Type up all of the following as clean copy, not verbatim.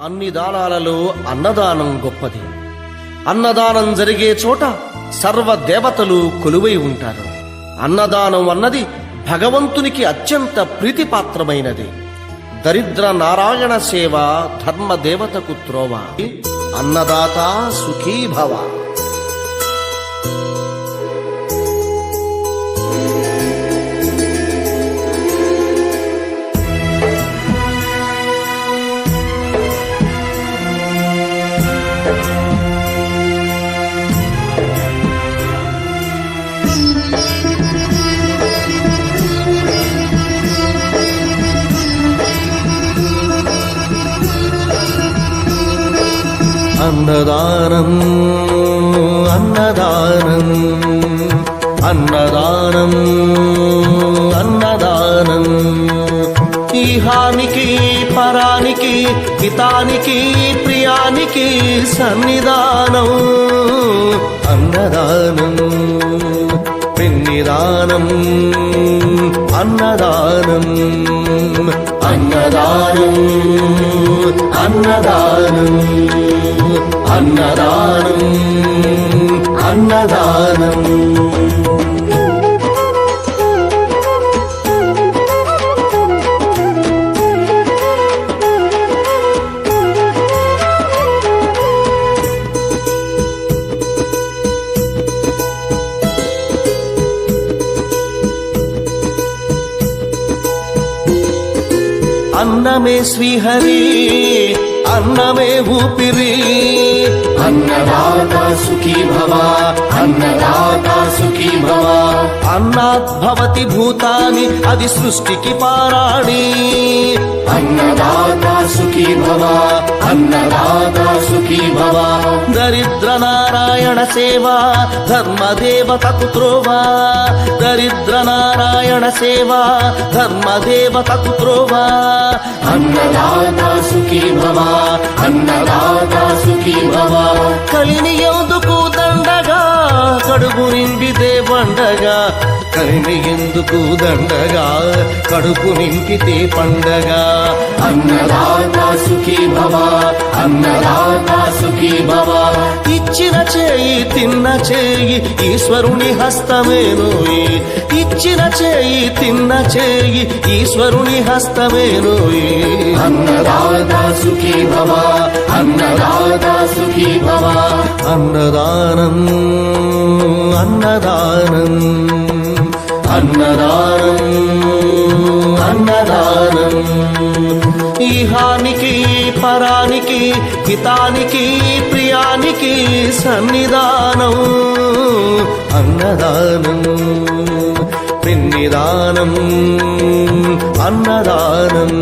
అన్ని దానాలలో అన్నదానం గొప్పది. అన్నదానం జరిగే చోట సర్వ దేవతలు కొలువై ఉంటారు. అన్నదానం అన్నది భగవంతునికి అత్యంత ప్రీతిపాత్రమైనది. దరిద్ర నారాయణ సేవ ధర్మదేవతకు త్రోవ. అన్నదాత సుఖీ భవ. అన్నదానం అన్నదానం అన్నదానం అన్నదానం ఈహానికి పరానికి హితానికి ప్రియానికి సన్నిధానం. అన్నదానం పిన్నిదానం అన్నదానం అన్నదానం అన్నదానం అన్నదానం అన్నదానం. అన్నమే శ్రీహరి అన్నమే ఊపిరి. అన్నదాత సుఖీ భవ అన్నదాత సుఖీ భవ. అన్నాద్భవతి భూతాని అది సృష్టికి పారాణి. అన్నదాత సుఖీ భవ అన్నదాత సుఖీ భవ. దరిద్ర నారాయణ సేవ ధర్మదేవతకు త్రోవ. దరిద్ర నారాయణ సేవ ధర్మదేవతకు త్రోవ. అన్నదాత సుఖీ భవ అన్నదాత సుఖీ భవ. కలిని ఎందుకు దండగా కడుపు నింపితే పండగా. కలిని ఎందుకు దండగా కడుపు నింపితే పండగ. అన్నదాత సుఖీ భవ అన్నదాత సుఖీ భవ. ఇచ్చిన చేయి తిన్న చేయి ఈశ్వరుని హస్తమేనోయి. ఇచ్చిన చేయి తిన్న చేయి ఈశ్వరుని హస్తమేనోయి. అన్నదాత సుఖీ భవ అన్నదాత సుఖీ భవ. అన్నదానం అన్నదానం అన్నదానం అన్నదానం ఈహానికి పరానికి హితానికి ప్రియానికి సన్నిధానం. అన్నదానం పిన్నిదానం అన్నదానం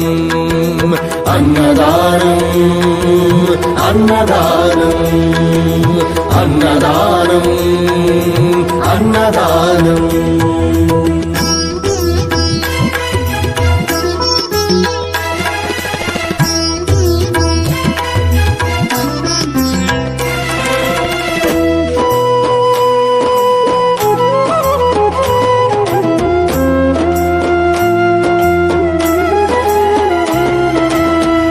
అన్నదానం అన్నదానం అన్నదానం అన్నదానం.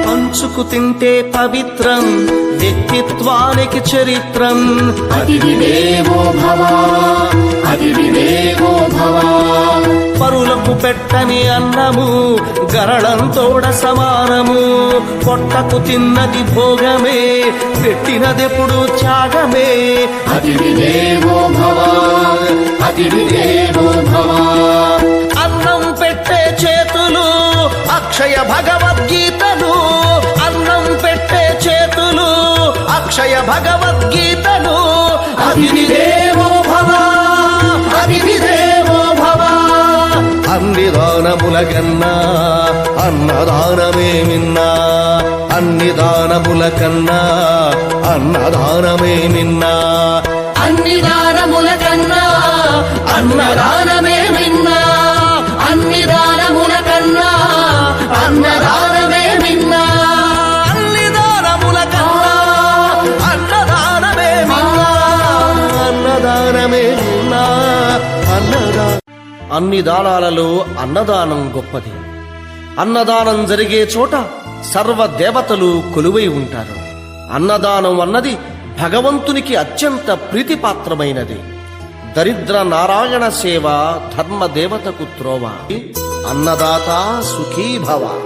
పంచుకు తింటే పవిత్రం వ్యక్తిత్వానికి చరిత్రం. అతిథి దేవో భవ అతిథి దేవో భవ. పరులకు పెట్టని అన్నము గరళంతోడ సమానము. పొట్టకు తిన్నది భోగమే పెట్టినదెప్పుడు త్యాగమే. అతిథి దేవో భవ అతిథి దేవో భవ. అన్నం పెట్టే చేతులు అక్షయ భగవద్గీతలు. అన్నం పెట్టే చేతులు అక్షయ భగవద్గీతలు. అతిథి దేవో భవ అతిథి దేవో భవ. అన్ని దానముల కన్నా అన్నదానమే మిన్నా. అన్ని దానముల కన్నా అన్నదానమే మిన్నా. అన్ని దానముల కన్నా అన్నదానమే మిన్నా. అన్ని దానముల కన్నా అన్నదానమే మిన్నా. అన్ని దానముల కన్నా అన్నదానమే మిన్నా. అన్నదానమే మిన్నా. అన్ని దానాలలో అన్నదానం గొప్పది. అన్నదానం జరిగే చోట సర్వ దేవతలు కొలువై ఉంటారు. అన్నదానం అన్నది భగవంతునికి అత్యంత ప్రీతిపాత్రమైనది. దరిద్ర నారాయణ సేవ ధర్మ దేవతకు త్రోవ. అన్నదాత సుఖీభవ.